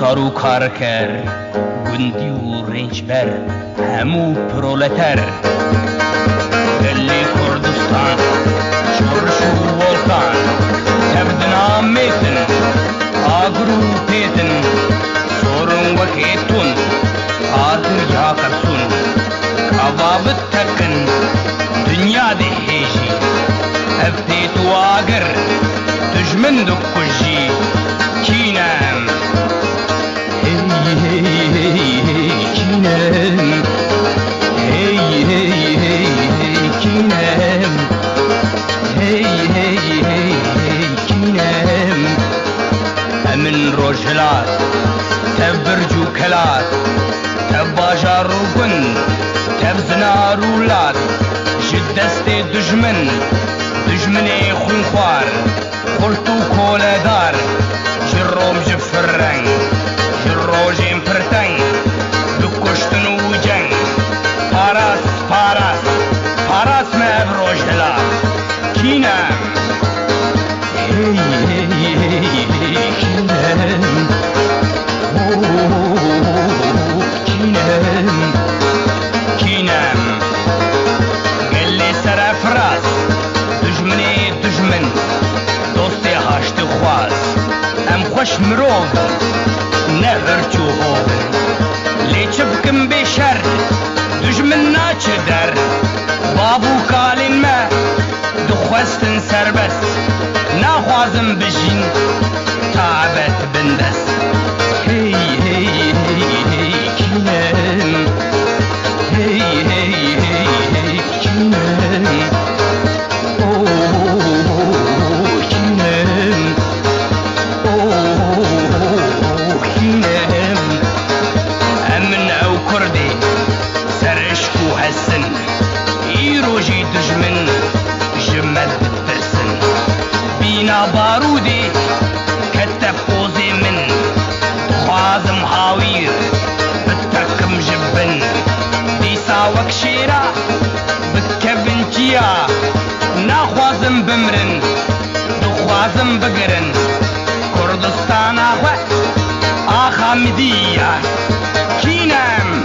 کارو کار کرد گندی و رنج بر همو پرولتر دلی کردستان شورش و ولکان تبدنا میتن آگرو پیتن سورن وکیتون آدر یا کرسون کبابت تکن دنیا ده هیجی افتیت و آگر دجمن دو کجی کینم کینم کینم کینم امن روجلات تبرجو کلات تباجار و گند تبزنار و لات جدست دجمن خونخوار خلطو کولدار جروم جفرنگ جروجیم پرتنگ دکشتن و جنگ پاراس مهب روجهلا کینم کینم گلی سرفراس دجمن دوستی هاشت خواست ام خوش مروب نهرچو هوبن لیچه بکم بیشر دجمن ناچه در بابو کالین ما دخواستن سربست نخوازم بجین تعبت بندست کینم کینم روجي دجمن جمد بترسن بينا بارودي كتب قوزي من خوازم هاوير بتركم جبن ديسا وكشيرا بتكبن جيا ناخوازم بمرن دخوازم بقرن كردستان اخوة آخا مدية كينام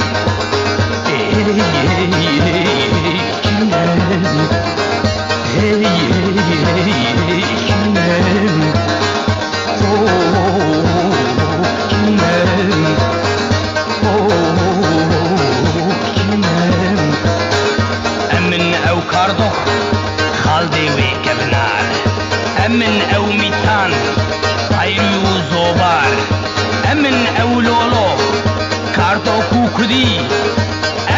أمن أو كاردوخ خالدي ويكبنار أمن أو ميتان طيري وزوبار أمن أو لولو كاردوخ وكدي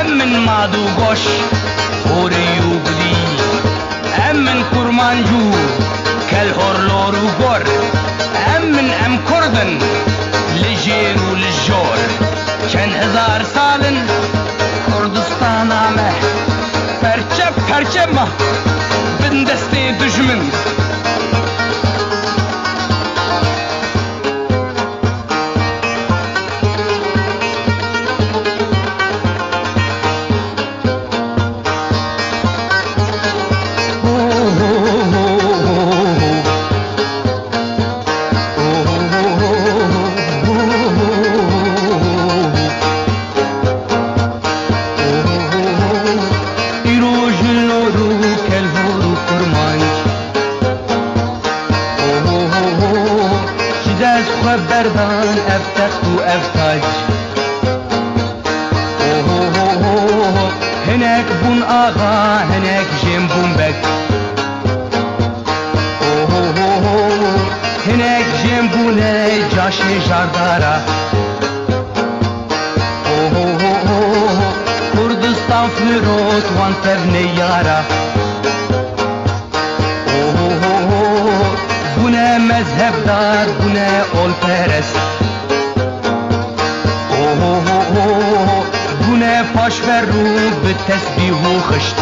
أمن مادو غوش هوري وقدي أمن كرمانجو كالهور لورو غور أمن أم كردن لجير وللجور كان هزار سالن كردستان عمه پرچه بندسته دجمن بردان افتخت و افتاج هناك بون آغا هناك جيم بون بك هناك جيم بونه جاشي جاردارا كردستان فلروت وان تبنيارا بونه مذهب دار بونه اول پرست بونه پاش و رو به تسبیح و خشت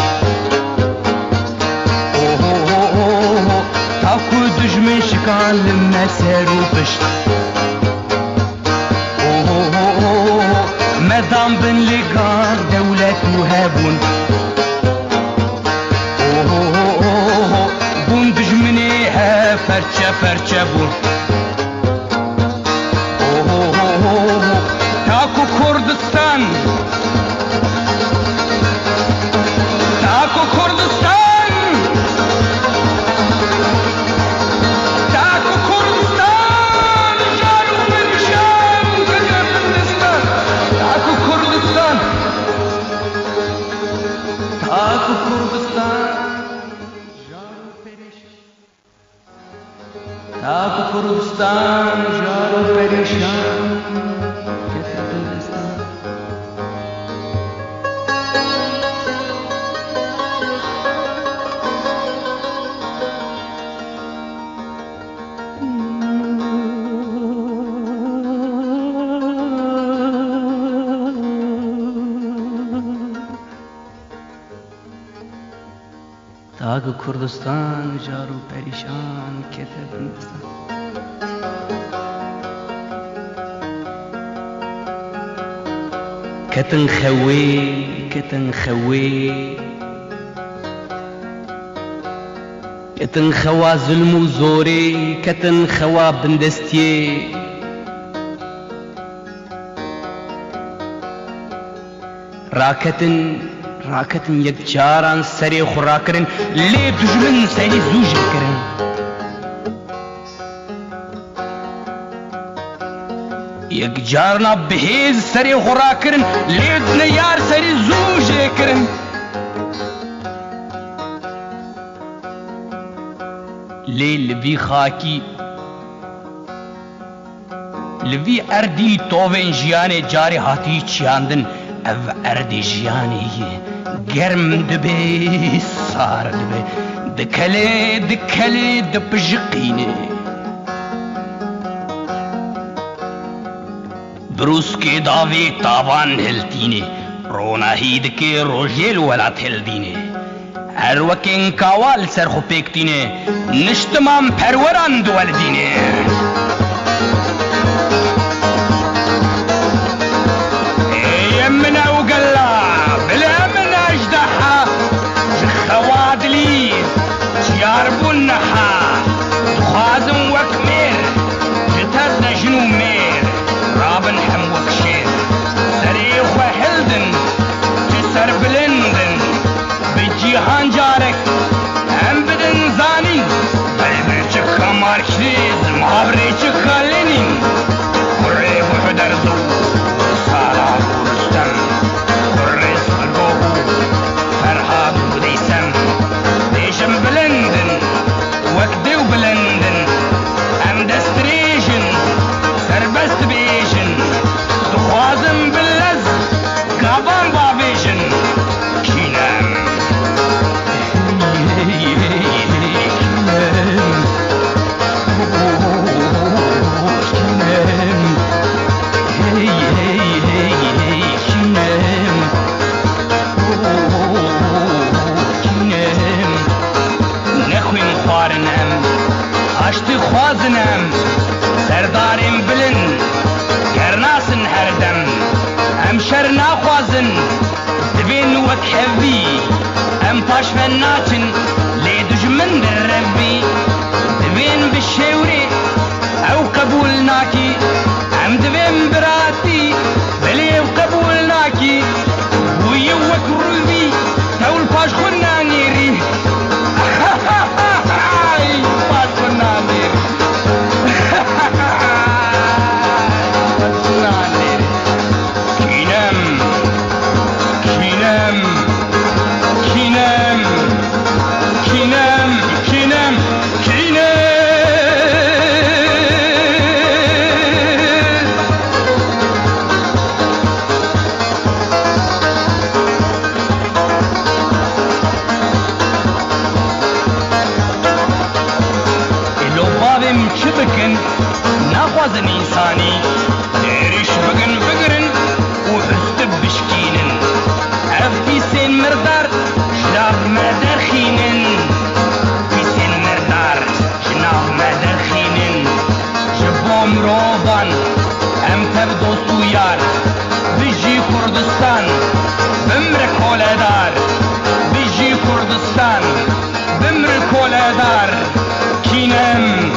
تاکو دجمن شکان لمسر و پشت مدام بن لگان دولت و هبون بون دجمنی ها فرچه بون تاکو کردستان تاکو کردستان تاکو کردستان جارو پریشان کجا کردستان تاکو کردستان تاکو کردستان جارو پریشان تاکو کردستان جارو پریشان تاکو کردستان جارو پریشان کته بندستان کتن خوی کتن خوی کتن خوا ظلم و زوری کتن خوا بندستی راکتن یک جاران سری خورا کرن لی دجمن سری زوج کرن یک جارنا بهیز سری خورا کرن لی دنیار سری زوج کرن لی لوی خاکی لوی اردی تووین جیان جاری هاتی چیاندن او اردی جیانی گرم دبی سار دبی دکلی دپجقینه بروس کے داوی تاوان ہلتینے رونا ہید کے روجیل ولا تھل دینے ہر وکین کاوال سرخو پیکتینے نشتمام پروران دول دینے يمنا وقلا بلا من اجدحها خوادلي شياربو النحا خازم وكمير جتر جنو مير رابن حم وكشير سريخ وحلدن جسر بلندن بجيهان جارك هم بدن زانين بلبرچك ماركشيز محابريچك خالينين قريب وحدرزو سالا بورستم قريس القوهو فرحاب وديسم ديشم بلندن وكدو بلندن ام دستريشن سربست بيشن دخوازم باللز قابان بابيشن كينام نخوين خوارنم اشتی خوازنم سردارم بلن گرناسن هردم ام شر ناخوازن دبین وک حوی ام پاش من ناچن لی دجمن در ربی دبین بشیوری او قبول ناکی ام دبین براتی بلی او قبول ناکی وی وک روبی تول پاش خوننا نیری پاش خوننا نیری بكن ناخوازن إنساني ديرش بقن فقرن وحستب بشكينن عفتي سين مردار شناب مدر خينن في سين مردار شناب مدر خينن جبوم روبان هم تبدو سويار بيجي كردستان بمر كولدار بيجي كردستان بمر كولدار كينم